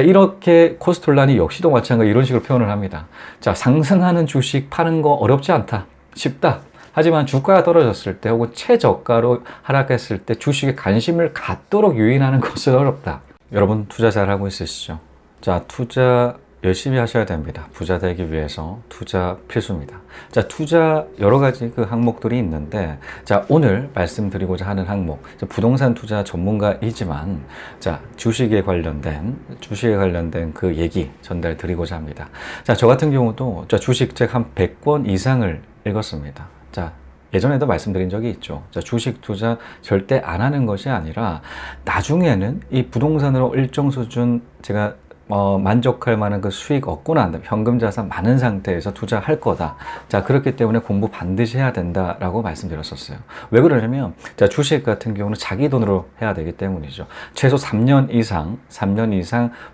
이렇게 코스톨라니 역시도 마찬가지 이런 식으로 표현을 합니다. 자, 상승하는 주식 파는 거 어렵지 않다. 쉽다. 하지만 주가가 떨어졌을 때 혹은 최저가로 하락했을 때 주식에 관심을 갖도록 유인하는 것은 어렵다. 여러분 투자 잘하고 있으시죠? 자, 투자 열심히 하셔야 됩니다. 부자 되기 위해서 투자 필수입니다. 자, 투자 여러 가지 그 항목들이 있는데, 자, 오늘 말씀드리고자 하는 항목, 부동산 투자 전문가이지만, 자, 주식에 관련된 그 얘기 전달 드리고자 합니다. 자, 저 같은 경우도 주식 책 한 100권 이상을 읽었습니다. 자, 예전에도 말씀드린 적이 있죠. 자, 주식 투자 절대 안 하는 것이 아니라 나중에는 이 부동산으로 일정 수준 제가 만족할 만한 그 수익 얻고 난 다음에 현금 자산 많은 상태에서 투자할 거다. 자, 그렇기 때문에 공부 반드시 해야 된다라고 말씀드렸었어요. 왜 그러냐면, 자, 주식 같은 경우는 자기 돈으로 해야 되기 때문이죠. 최소 3년 이상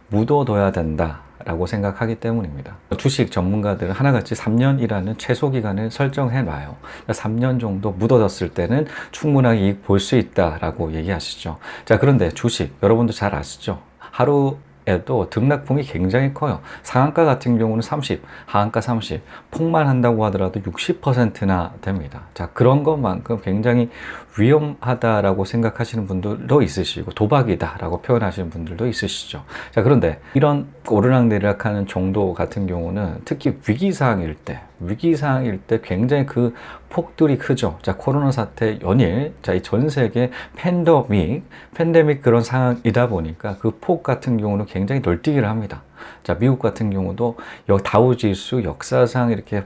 묻어둬야 된다. 라고 생각하기 때문입니다. 주식 전문가들은 하나같이 3년이라는 최소 기간을 설정해 놔요. 3년 정도 묻어뒀을 때는 충분하게 이익 볼 수 있다라고 얘기하시죠. 자, 그런데 주식 여러분도 잘 아시죠? 하루에도 등락폭이 굉장히 커요. 상한가 같은 경우는 30, 하한가 30, 폭만 한다고 하더라도 60%나 됩니다. 자, 그런 것만큼 굉장히 위험하다라고 생각하시는 분들도 있으시고 도박이다라고 표현하시는 분들도 있으시죠. 자, 그런데 이런 오르락내리락하는 정도 같은 경우는 특히 위기상황일 때 굉장히 그 폭들이 크죠. 자, 코로나 사태 연일, 자, 이 전 세계 팬데믹 그런 상황이다 보니까 그 폭 같은 경우는 굉장히 널뛰기를 합니다. 자, 미국 같은 경우도 다우지수 역사상 이렇게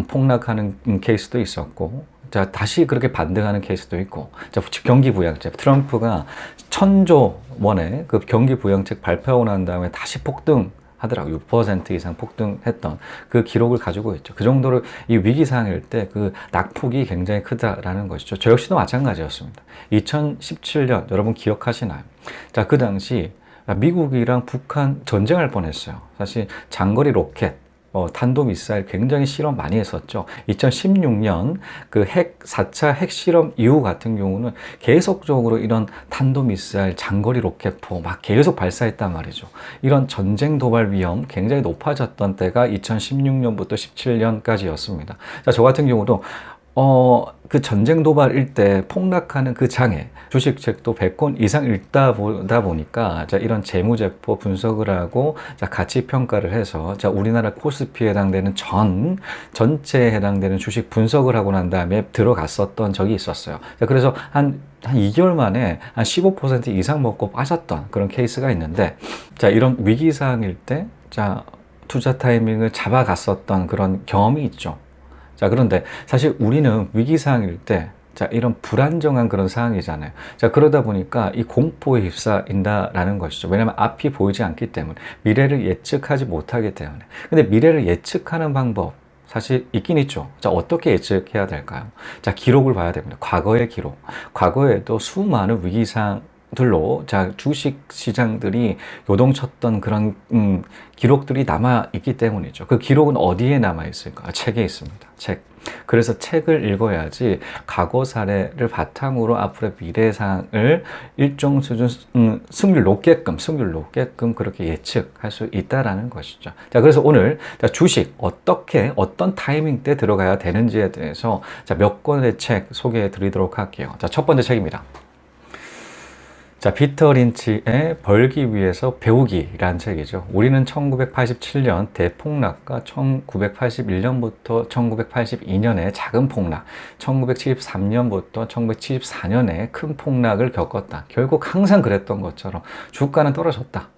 폭락하는 케이스도 있었고, 자, 다시 그렇게 반등하는 케이스도 있고, 자, 경기 부양책, 트럼프가 1,000조 원의 그 경기 부양책 발표하고 난 다음에 다시 폭등하더라고요. 6% 이상 폭등했던 그 기록을 가지고 있죠. 그 정도로 이 위기 상황일 때 그 낙폭이 굉장히 크다라는 것이죠. 저 역시도 마찬가지였습니다. 2017년 여러분 기억하시나요? 자, 그 당시 미국이랑 북한 전쟁할 뻔했어요. 사실 장거리 로켓, 탄도미사일 굉장히 실험 많이 했었죠. 2016년 그 4차 핵실험 이후 같은 경우는 계속적으로 이런 탄도미사일, 장거리 로켓포 막 계속 발사했단 말이죠. 이런 전쟁 도발 위험 굉장히 높아졌던 때가 2016년부터 17년까지였습니다. 자, 저 같은 경우도 그 전쟁 도발일 때 폭락하는 그 장애, 주식책도 100권 이상 읽다 보니까, 자, 이런 재무제표 분석을 하고, 자, 가치 평가를 해서, 자, 우리나라 코스피에 해당되는 전체에 해당되는 주식 분석을 하고 난 다음에 들어갔었던 적이 있었어요. 자, 그래서 한 2개월 만에 한 15% 이상 먹고 빠졌던 그런 케이스가 있는데, 자, 이런 위기상황일 때, 자, 투자 타이밍을 잡아갔었던 그런 경험이 있죠. 자, 그런데 사실 우리는 위기 상황일 때, 자, 이런 불안정한 그런 상황이잖아요. 자, 그러다 보니까 이 공포에 휩싸인다라는 것이죠. 왜냐하면 앞이 보이지 않기 때문에, 미래를 예측하지 못하기 때문에. 근데 미래를 예측하는 방법 사실 있긴 있죠. 자, 어떻게 예측해야 될까요? 자, 기록을 봐야 됩니다. 과거의 기록. 과거에도 수많은 위기상들로, 자, 주식 시장들이 요동쳤던 그런 기록들이 남아 있기 때문이죠. 그 기록은 어디에 남아 있을까? 책에 있습니다. 책. 그래서 책을 읽어야지 과거 사례를 바탕으로 앞으로의 미래상을 일정 수준 승률 높게끔 그렇게 예측할 수 있다라는 것이죠. 자, 그래서 오늘 주식 어떤 타이밍 때 들어가야 되는지에 대해서 자, 몇 권의 책 소개해 드리도록 할게요. 자, 첫 번째 책입니다. 자, 피터 린치의 벌기 위해서 배우기라는 책이죠. 우리는 1987년 대폭락과 1981년부터 1982년의 작은 폭락, 1973년부터 1974년의 큰 폭락을 겪었다. 결국 항상 그랬던 것처럼 주가는 떨어졌다.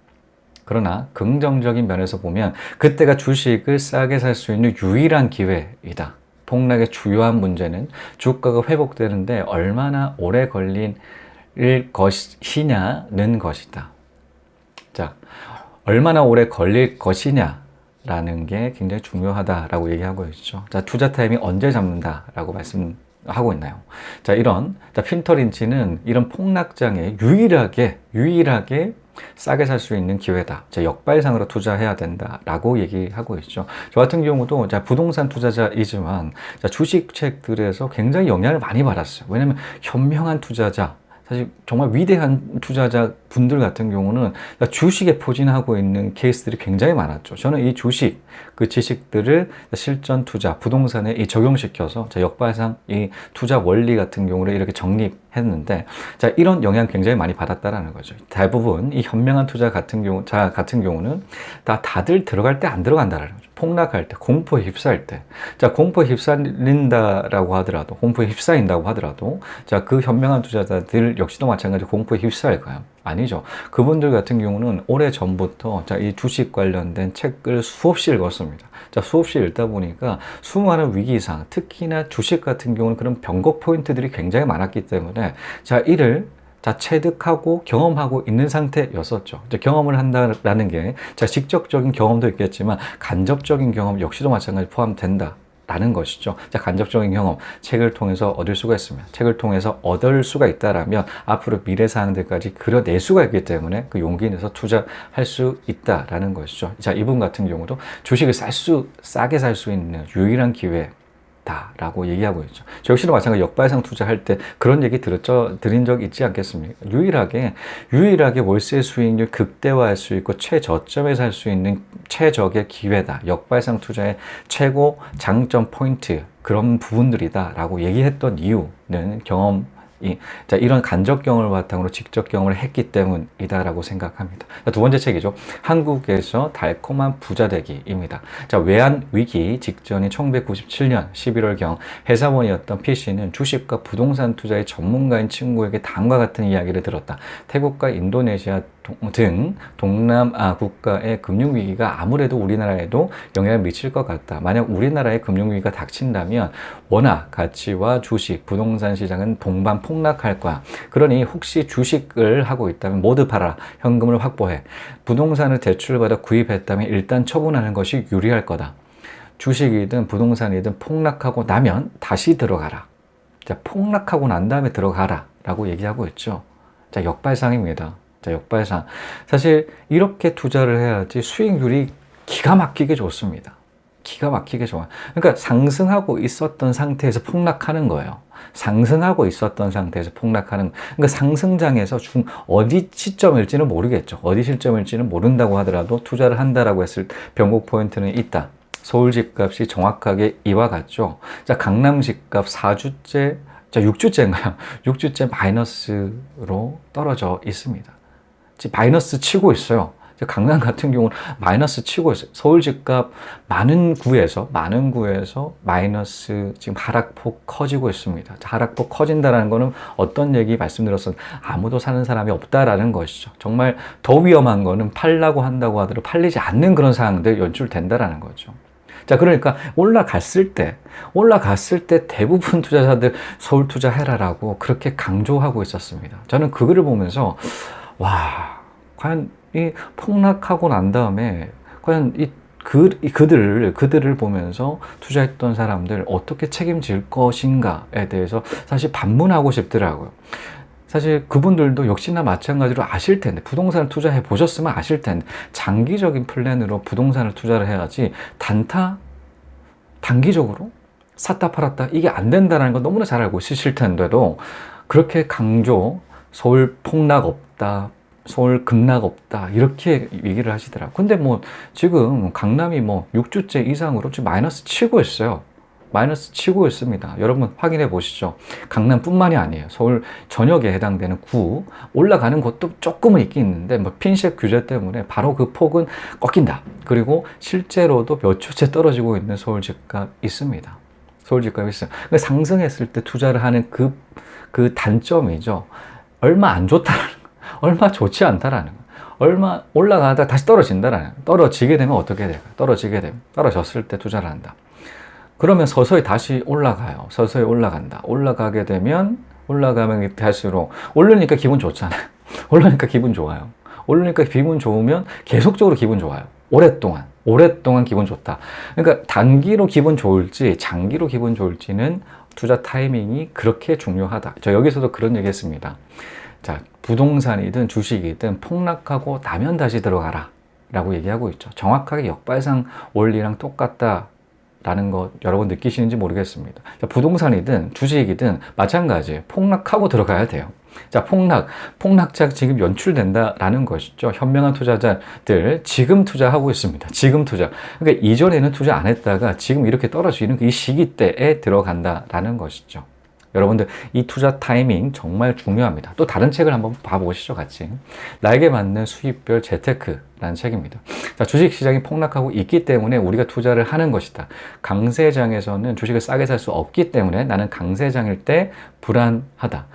그러나 긍정적인 면에서 보면 그때가 주식을 싸게 살 수 있는 유일한 기회이다. 폭락의 주요한 문제는 주가가 회복되는데 얼마나 오래 걸린 것이냐는 것이다. 자, 얼마나 오래 걸릴 것이냐라는 게 굉장히 중요하다라고 얘기하고 있죠. 자, 투자 타이밍 언제 잡는다라고 말씀하고 있나요? 자, 피터 린치는 이런 폭락장에 유일하게 싸게 살 수 있는 기회다. 자, 역발상으로 투자해야 된다라고 얘기하고 있죠. 저 같은 경우도 자, 부동산 투자자이지만 자, 주식 책들에서 굉장히 영향을 많이 받았어요. 왜냐하면 현명한 투자자, 사실 정말 위대한 투자자 분들 같은 경우는 주식에 포진하고 있는 케이스들이 굉장히 많았죠. 저는 이 주식, 그 지식들을 실전 투자, 부동산에 적용시켜서 역발상 이 투자 원리 같은 경우를 이렇게 정립했는데, 자, 이런 영향 굉장히 많이 받았다라는 거죠. 대부분 이 현명한 투자 같은 경우는 다들 들어갈 때 안 들어간다라는 거죠. 폭락할 때, 공포에 휩싸일 때. 자, 공포에 휩싸인다고 하더라도, 공포에 휩싸인다고 하더라도, 자, 그 현명한 투자자들 역시도 마찬가지로 공포에 휩싸일까요? 아니죠. 그분들 같은 경우는 오래 전부터 자, 이 주식 관련된 책을 수없이 읽었습니다. 자, 수없이 읽다 보니까 수많은 위기상, 특히나 주식 같은 경우는 그런 변곡 포인트들이 굉장히 많았기 때문에 자, 이를 체득하고 경험하고 있는 상태였었죠. 경험을 한다라는 게 직접적인 경험도 있겠지만 간접적인 경험 역시도 마찬가지 포함된다. 라는 것이죠. 자, 간접적인 경험, 책을 통해서 얻을 수가 있습니다. 책을 통해서 얻을 수가 있다라면 앞으로 미래 사항들까지 그려낼 수가 있기 때문에 그 용기 내서 투자할 수 있다라는 것이죠. 자, 이분 같은 경우도 주식을 싸게 살 수 있는 유일한 기회 다라고 얘기하고 있죠. 저 역시도 마찬가지 역발상 투자할 때 그런 얘기 드린 적 있지 않겠습니까? 유일하게 월세 수익률 극대화할 수 있고 최저점에 살 수 있는 최적의 기회다. 역발상 투자의 최고 장점 포인트 그런 부분들이다 라고 얘기했던 이유는 자, 이런 간접 경험을 바탕으로 직접 경험을 했기 때문이다라고 생각합니다. 두 번째 책이죠. 한국에서 달콤한 부자 되기입니다. 자, 외환 위기 직전인 1997년 11월경 회사원이었던 P씨는 주식과 부동산 투자의 전문가인 친구에게 다음과 같은 이야기를 들었다. 태국과 인도네시아 등 동남아 국가의 금융위기가 아무래도 우리나라에도 영향을 미칠 것 같다. 만약 우리나라의 금융위기가 닥친다면 원화 가치와 주식, 부동산 시장은 동반 폭락할 거야. 그러니 혹시 주식을 하고 있다면 모두 팔아. 현금을 확보해. 부동산을 대출받아 구입했다면 일단 처분하는 것이 유리할 거다. 주식이든 부동산이든 폭락하고 나면 다시 들어가라. 자, 폭락하고 난 다음에 들어가라 라고 얘기하고 있죠. 자, 역발상입니다. 자, 역발상. 사실 이렇게 투자를 해야지 수익률이 기가 막히게 좋습니다. 기가 막히게 좋아요. 그러니까 상승하고 있었던 상태에서 폭락하는 거예요. 상승하고 있었던 상태에서 폭락하는, 그러니까 상승장에서 어디 시점일지는 모르겠죠. 어디 시점일지는 모른다고 하더라도 투자를 한다라고 했을 변곡 포인트는 있다. 서울 집값이 정확하게 이와 같죠. 자, 강남 집값 4주째, 자, 6주째인가요? 6주째 마이너스로 떨어져 있습니다. 지금 마이너스 치고 있어요. 강남 같은 경우는 마이너스 치고 있어요. 서울 집값 많은 구에서 마이너스 지금 하락폭 커지고 있습니다. 하락폭 커진다는 거는 어떤 얘기 말씀드렸었는데 아무도 사는 사람이 없다라는 것이죠. 정말 더 위험한 거는 팔라고 한다고 하더라도 팔리지 않는 그런 상황들 연출된다라는 거죠. 자, 그러니까 올라갔을 때 대부분 투자자들 서울 투자해라라고 그렇게 강조하고 있었습니다. 저는 그거를 보면서 와, 과연 이 폭락하고 난 다음에 과연 그들을 보면서 투자했던 사람들 어떻게 책임질 것인가에 대해서 사실 반문하고 싶더라고요. 사실 그분들도 역시나 마찬가지로 아실 텐데, 부동산을 투자해 보셨으면 아실 텐데, 장기적인 플랜으로 부동산을 투자를 해야지 단기적으로 샀다 팔았다 이게 안 된다는 건 너무나 잘 알고 있으실 텐데도 그렇게 서울 폭락 없다, 서울 급락 없다 이렇게 얘기를 하시더라고요. 근데 지금 강남이 6주째 이상으로 지금 마이너스 치고 있어요. 마이너스 치고 있습니다. 여러분 확인해 보시죠. 강남뿐만이 아니에요. 서울 전역에 해당되는 구 올라가는 곳도 조금은 있긴 있는데 핀셋 규제 때문에 바로 그 폭은 꺾인다. 그리고 실제로도 몇 주째 떨어지고 있는 서울 집값 있습니다. 서울 집값이 있어요. 그러니까 상승했을 때 투자를 하는 그 단점이죠. 얼마 안 좋다라는 거, 얼마 좋지 않다라는 거. 얼마 올라가다 다시 떨어진다라는 거. 떨어지게 되면 어떻게 돼요? 떨어졌을 때 투자를 한다. 그러면 서서히 다시 올라가요. 서서히 올라간다. 올라가면 갈수록 오르니까 기분 좋잖아요. 오르니까 기분 좋아요. 오르니까 기분 좋으면 계속적으로 기분 좋아요. 오랫동안 기분 좋다. 그러니까 단기로 기분 좋을지 장기로 기분 좋을지는 투자 타이밍이 그렇게 중요하다. 저 여기서도 그런 얘기 했습니다. 자, 부동산이든 주식이든 폭락하고 나면 다시 들어가라 라고 얘기하고 있죠. 정확하게 역발상 원리랑 똑같다 라는 것 여러분 느끼시는지 모르겠습니다. 자, 부동산이든 주식이든 마찬가지예요. 폭락하고 들어가야 돼요. 자, 폭락작 지금 연출된다라는 것이죠. 현명한 투자자들 지금 투자하고 있습니다. 지금 투자. 그러니까 이전에는 투자 안 했다가 지금 이렇게 떨어지는 이 시기 때에 들어간다라는 것이죠. 여러분들 이 투자 타이밍 정말 중요합니다. 또 다른 책을 한번 봐보시죠, 같이. 나에게 맞는 수익별 재테크라는 책입니다. 자, 주식시장이 폭락하고 있기 때문에 우리가 투자를 하는 것이다. 강세장에서는 주식을 싸게 살 수 없기 때문에 나는 강세장일 때 불안하다.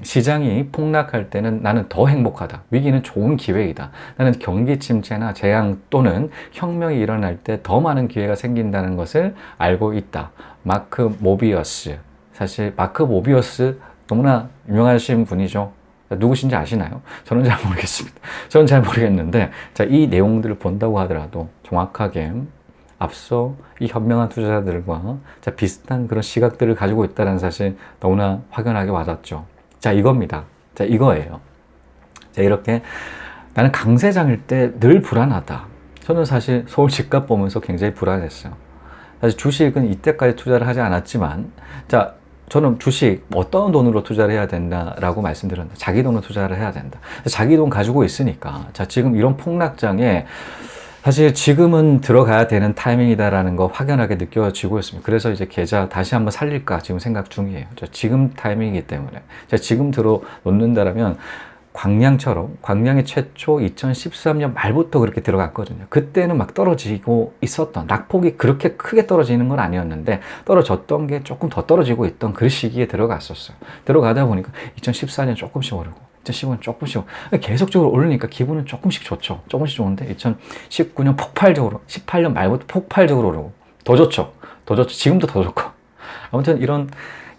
시장이 폭락할 때는 나는 더 행복하다. 위기는 좋은 기회이다. 나는 경기 침체나 재앙 또는 혁명이 일어날 때 더 많은 기회가 생긴다는 것을 알고 있다. 마크 모비어스. 사실 마크 모비어스 너무나 유명하신 분이죠. 누구신지 아시나요? 저는 잘 모르겠습니다. 저는 잘 모르겠는데, 자, 이 내용들을 본다고 하더라도 정확하게 앞서 이 현명한 투자자들과 비슷한 그런 시각들을 가지고 있다는 사실 너무나 확연하게 와닿죠. 자, 이겁니다. 자, 이거예요. 자, 이렇게 나는 강세장일 때 늘 불안하다. 저는 사실 서울 집값 보면서 굉장히 불안했어요. 사실 주식은 이때까지 투자를 하지 않았지만, 자, 저는 주식 어떤 돈으로 투자를 해야 된다라고 말씀드렸는데, 자기 돈으로 투자를 해야 된다. 자기 돈 가지고 있으니까, 자, 지금 이런 폭락장에 사실 지금은 들어가야 되는 타이밍이다라는 거 확연하게 느껴지고 있습니다. 그래서 이제 계좌 다시 한번 살릴까 지금 생각 중이에요. 지금 타이밍이기 때문에. 지금 들어 놓는다라면 광량이 최초 2013년 말부터 그렇게 들어갔거든요. 그때는 막 떨어지고 있었던, 낙폭이 그렇게 크게 떨어지는 건 아니었는데 떨어졌던 게 조금 더 떨어지고 있던 그 시기에 들어갔었어요. 들어가다 보니까 2014년 조금씩 오르고 2015년 조금씩 오르고 계속적으로 오르니까 기분은 조금씩 좋죠. 조금씩 좋은데 2019년 폭발적으로, 18년 말부터 폭발적으로 오르고 더 좋죠. 더 좋죠. 지금도 더 좋고. 아무튼 이런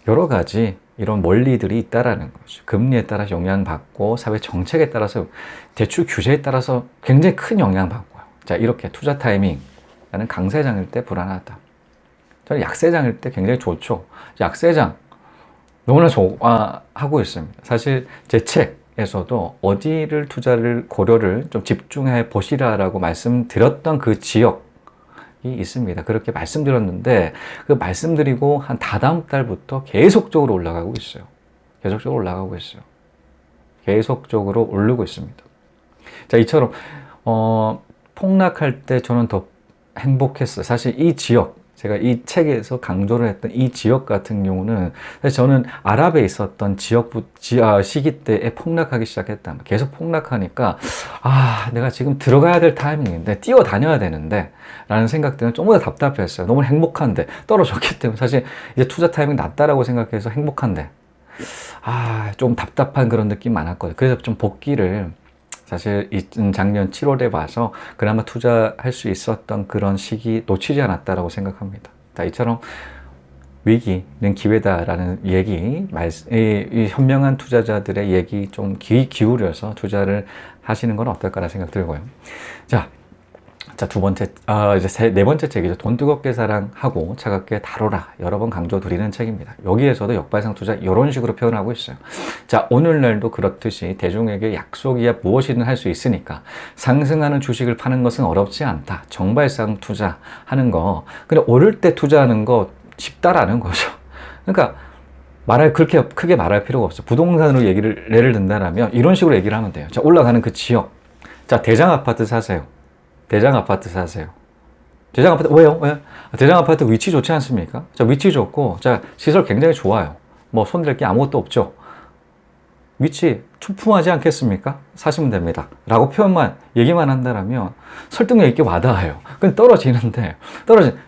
여러 가지 이런 원리들이 있다라는 거죠. 금리에 따라서 영향받고 사회 정책에 따라서 대출 규제에 따라서 굉장히 큰 영향받고요. 자, 이렇게 투자 타이밍, 나는 강세장일 때 불안하다. 저는 약세장일 때 굉장히 좋죠. 약세장 너무나 좋아하고 있습니다. 사실 제 책에서도 어디를 투자를 고려를 좀 집중해 보시라라고 말씀드렸던 그 지역 있습니다. 그렇게 말씀드렸는데 그 말씀드리고 한 다다음 달부터 계속적으로 올라가고 있어요. 계속적으로 올라가고 있어요. 계속적으로 오르고 있습니다. 자, 이처럼 폭락할 때 저는 더 행복했어요. 사실 이 지역, 제가 이 책에서 강조를 했던 이 지역 같은 경우는 사실 저는 아랍에 있었던 시기 때에 폭락하기 시작했다. 계속 폭락하니까 내가 지금 들어가야 될 타이밍인데 뛰어다녀야 되는데 라는 생각 때문에 조금 더 답답했어요. 너무 행복한데 떨어졌기 때문에 사실 이제 투자 타이밍 낮다라고 생각해서 행복한데 좀 답답한 그런 느낌 많았거든요. 그래서 좀 복귀를 사실 작년 7월에 봐서 그나마 투자할 수 있었던 그런 시기 놓치지 않았다라고 생각합니다. 자, 이처럼 위기는 기회다라는 얘기, 이 현명한 투자자들의 얘기 좀 귀 기울여서 투자를 하시는 건 어떨까라는 생각 들고요. 자, 두 번째, 이제 네 번째 책이죠. 돈 뜨겁게 사랑하고 차갑게 다뤄라. 여러 번 강조 드리는 책입니다. 여기에서도 역발상 투자 이런 식으로 표현하고 있어요. 자, 오늘날도 그렇듯이 대중에게 약속이야 무엇이든 할 수 있으니까 상승하는 주식을 파는 것은 어렵지 않다. 정발상 투자하는 거. 근데 오를 때 투자하는 거 쉽다라는 거죠. 그러니까 그렇게 크게 말할 필요가 없어요. 부동산으로 예를 든다면 이런 식으로 얘기를 하면 돼요. 자, 올라가는 그 지역. 자, 대장 아파트 사세요. 대장 아파트 사세요. 대장 아파트, 왜요? 왜? 대장 아파트 위치 좋지 않습니까? 자, 위치 좋고, 자, 시설 굉장히 좋아요. 뭐, 손댈 게 아무것도 없죠. 위치 출품하지 않겠습니까? 사시면 됩니다. 라고 얘기만 한다면 설득력 있게 와닿아요. 근데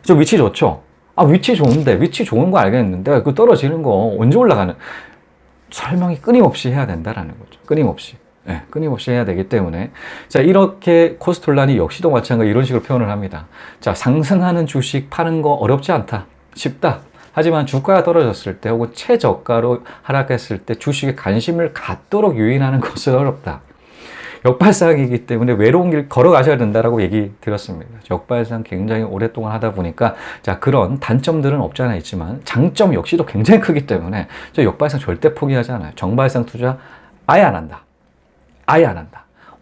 저 위치 좋죠? 위치 좋은데, 위치 좋은 거 알겠는데, 그 떨어지는 거 언제 올라가는? 설명이 끊임없이 해야 된다라는 거죠. 끊임없이 해야 되기 때문에. 자, 이렇게 코스톨라니 역시도 마찬가지 이런 식으로 표현을 합니다. 자, 상승하는 주식 파는 거 어렵지 않다. 쉽다. 하지만 주가가 떨어졌을 때 혹은 최저가로 하락했을 때 주식에 관심을 갖도록 유인하는 것은 어렵다. 역발상이기 때문에 외로운 길 걸어가셔야 된다라고 얘기 드렸습니다. 역발상 굉장히 오랫동안 하다 보니까 자, 그런 단점들은 없지 않아 있지만 장점 역시도 굉장히 크기 때문에 저 역발상 절대 포기하지 않아요. 정발상 투자 아예 안 한다.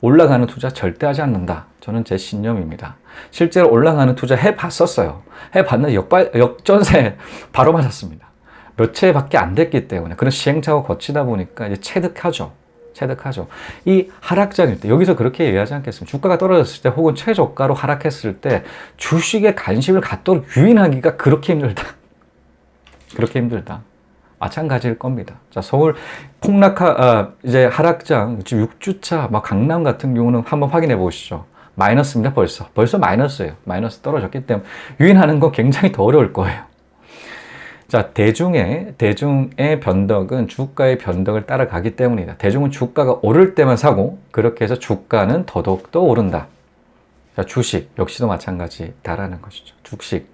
올라가는 투자 절대 하지 않는다. 저는 제 신념입니다. 실제로 올라가는 투자 해봤었어요. 해봤는데 역전세 바로 맞았습니다. 몇 채밖에 안 됐기 때문에 그런 시행착오 거치다 보니까 이제 체득하죠. 체득하죠. 이 하락장일 때 여기서 그렇게 얘기하지 않겠습니까? 주가가 떨어졌을 때 혹은 최저가로 하락했을 때 주식에 관심을 갖도록 유인하기가 그렇게 힘들다. 그렇게 힘들다. 마찬가지일 겁니다. 자, 서울 이제 하락장, 6주차, 막 강남 같은 경우는 한번 확인해 보시죠. 마이너스입니다, 벌써. 벌써 마이너스예요. 마이너스 떨어졌기 때문에 유인하는 건 굉장히 더 어려울 거예요. 자, 대중의 변덕은 주가의 변덕을 따라가기 때문이다. 대중은 주가가 오를 때만 사고, 그렇게 해서 주가는 더더욱더 오른다. 자, 주식 역시도 마찬가지다라는 것이죠. 주식.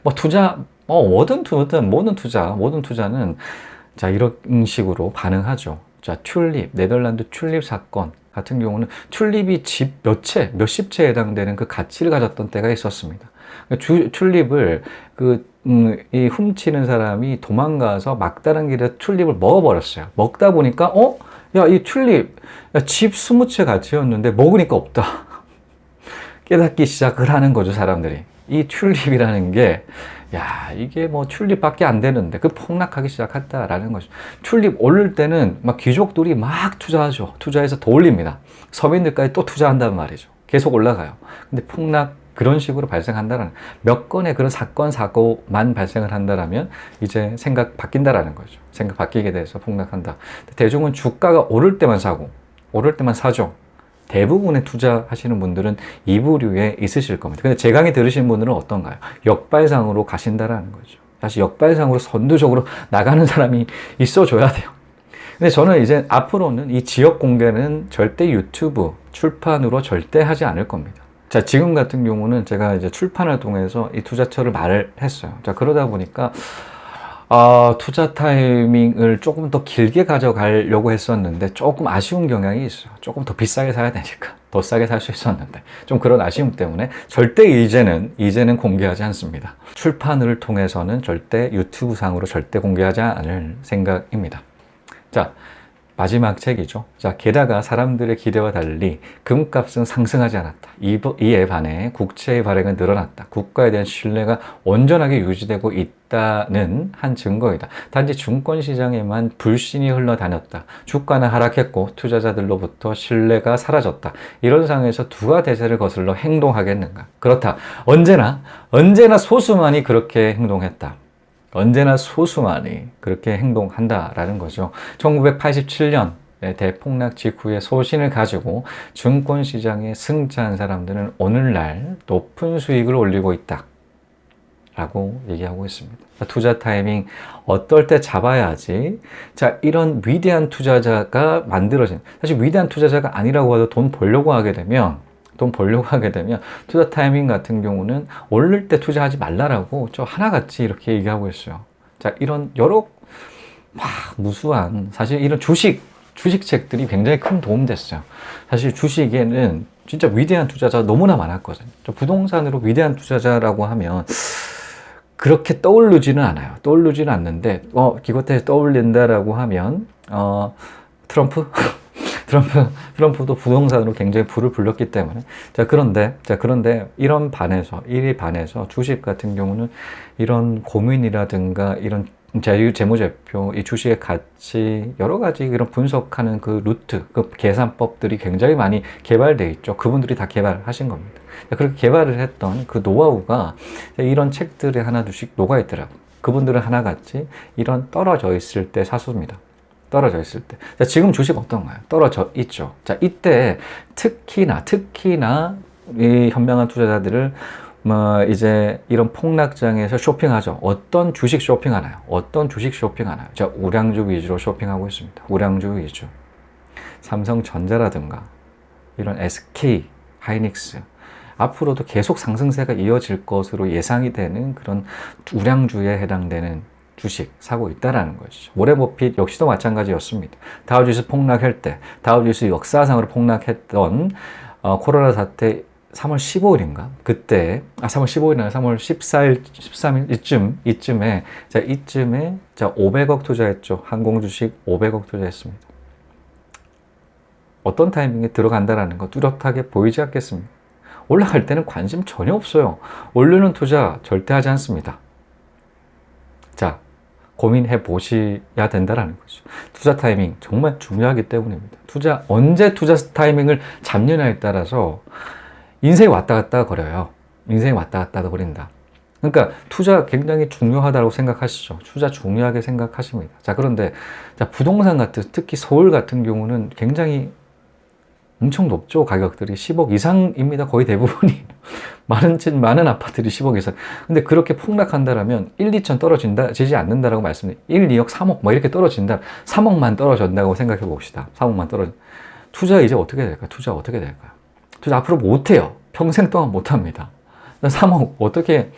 뭐 투자, 모든 투자는 자, 이런 식으로 반응하죠. 자, 튤립, 네덜란드 튤립 사건 같은 경우는 튤립이 몇십 채에 해당되는 그 가치를 가졌던 때가 있었습니다. 튤립을 이 훔치는 사람이 도망가서 막다른 길에 튤립을 먹어버렸어요. 먹다 보니까, 야, 이 튤립, 집 20채 가치였는데 먹으니까 없다. 깨닫기 시작을 하는 거죠, 사람들이. 이 튤립이라는 게, 야, 이게 뭐 튤립밖에 안 되는데, 폭락하기 시작했다라는 거죠. 튤립 오를 때는 막 귀족들이 막 투자하죠. 투자해서 더 올립니다. 서민들까지 또 투자한단 말이죠. 계속 올라가요. 근데 그런 식으로 발생한다는, 몇 건의 그런 사고만 발생을 한다라면 이제 생각 바뀐다라는 거죠. 생각 바뀌게 돼서 폭락한다. 대중은 주가가 오를 때만 사고, 오를 때만 사죠. 대부분의 투자하시는 분들은 이 부류에 있으실 겁니다. 근데 제 강의 들으신 분들은 어떤가요? 역발상으로 가신다라는 거죠. 사실 역발상으로 선두적으로 나가는 사람이 있어줘야 돼요. 근데 저는 이제 앞으로는 이 지역 공개는 절대 유튜브, 출판으로 절대 하지 않을 겁니다. 자, 지금 같은 경우는 제가 이제 출판을 통해서 이 투자처를 말을 했어요. 자, 그러다 보니까 투자 타이밍을 조금 더 길게 가져가려고 했었는데 조금 아쉬운 경향이 있어요. 조금 더 비싸게 사야 되니까 더 싸게 살 수 있었는데 좀 그런 아쉬움 때문에 절대 이제는 공개하지 않습니다. 출판을 통해서는 절대 유튜브 상으로 절대 공개하지 않을 생각입니다. 자, 마지막 책이죠. 자, 게다가 사람들의 기대와 달리 금값은 상승하지 않았다. 이에 반해 국채의 발행은 늘어났다. 국가에 대한 신뢰가 온전하게 유지되고 있다는 한 증거이다. 단지 증권시장에만 불신이 흘러다녔다. 주가는 하락했고 투자자들로부터 신뢰가 사라졌다. 이런 상황에서 누가 대세를 거슬러 행동하겠는가? 그렇다. 언제나 소수만이 그렇게 행동했다. 언제나 소수만이 그렇게 행동한다라는 거죠. 1987년 대폭락 직후의 소신을 가지고 증권시장에 승자한 사람들은 오늘날 높은 수익을 올리고 있다 라고 얘기하고 있습니다. 투자 타이밍 어떨 때 잡아야지. 자, 이런 위대한 투자자가 만들어진, 사실 위대한 투자자가 아니라고 해도 돈 벌려고 하게 되면 투자 타이밍 같은 경우는 오를 때 투자하지 말라라고 저 하나같이 이렇게 얘기하고 있어요. 자, 이런 여러 무수한, 사실 이런 주식책들이 굉장히 큰 도움 됐어요. 사실 주식에는 진짜 위대한 투자자가 너무나 많았거든요. 저 부동산으로 위대한 투자자라고 하면 그렇게 떠오르지는 않는데 기껏해 떠올린다라고 하면 트럼프도 부동산으로 굉장히 불을 불렀기 때문에. 그런데 이에 반해서 주식 같은 경우는 이런 고민이라든가 이런 재무제표, 이 주식의 가치, 여러 가지 이런 분석하는 그 루트, 그 계산법들이 굉장히 많이 개발되어 있죠. 그분들이 다 개발하신 겁니다. 그렇게 개발을 했던 그 노하우가 이런 책들에 하나둘씩 녹아있더라고요. 그분들은 하나같이 이런 떨어져 있을 때 사수입니다. 떨어져 있을 때. 자, 지금 주식 어떤가요? 떨어져 있죠. 자, 이때 특히나 이 현명한 투자자들을 이제 이런 폭락장에서 쇼핑하죠. 어떤 주식 쇼핑하나요? 자, 우량주 위주로 쇼핑하고 있습니다. 우량주 위주. 삼성전자라든가 이런 SK 하이닉스, 앞으로도 계속 상승세가 이어질 것으로 예상이 되는 그런 우량주에 해당되는 주식 사고 있다라는 것이죠. 워렌 버핏 역시도 마찬가지였습니다. 다우지수 폭락할 때, 다우지수 역사상으로 폭락했던 코로나 사태 3월 15일인가? 그때 3월 15일이나 3월 14일, 13일 이쯤에 500억 투자했죠. 항공 주식 500억 투자했습니다. 어떤 타이밍에 들어간다라는 거 뚜렷하게 보이지 않겠습니까? 올라갈 때는 관심 전혀 없어요. 오르는 투자 절대 하지 않습니다. 자, 고민해 보셔야 된다라는 거죠. 투자 타이밍 정말 중요하기 때문입니다. 언제 투자 타이밍을 잡느냐에 따라서 인생이 왔다 갔다 거려요. 인생이 왔다 갔다 거린다. 그러니까 투자 굉장히 중요하다고 생각하시죠. 투자 중요하게 생각하십니다. 자, 그런데 자, 부동산 같은, 특히 서울 같은 경우는 굉장히 엄청 높죠. 가격들이 10억 이상입니다. 거의 대부분이. 많은 아파트들이 10억 이상. 근데 그렇게 폭락한다라면 1, 2천 떨어지지 않는다라고 말씀드려요. 1, 2억, 3억 뭐 이렇게 떨어진다. 3억만 떨어진다고 생각해 봅시다. 3억만 투자 이제 어떻게 될까요? 투자 어떻게 될까요? 투자 앞으로 못해요. 평생 동안 못합니다. 3억 어떻게.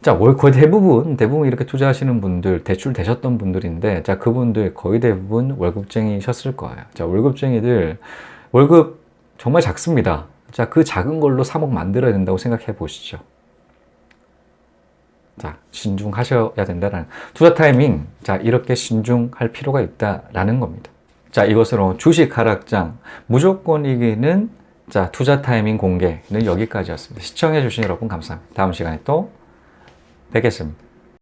자, 거의 대부분 이렇게 투자하시는 분들, 대출 되셨던 분들인데, 자, 그분들 거의 대부분 월급쟁이셨을 거예요. 자, 월급쟁이들, 월급 정말 작습니다. 자, 그 작은 걸로 3억 만들어야 된다고 생각해 보시죠. 자, 신중하셔야 된다는 투자 타이밍. 자, 이렇게 신중할 필요가 있다라는 겁니다. 자, 이것으로 주식 하락장 무조건 이기는 자, 투자 타이밍 공개는 여기까지였습니다. 시청해 주신 여러분 감사합니다. 다음 시간에 또 뵙겠습니다.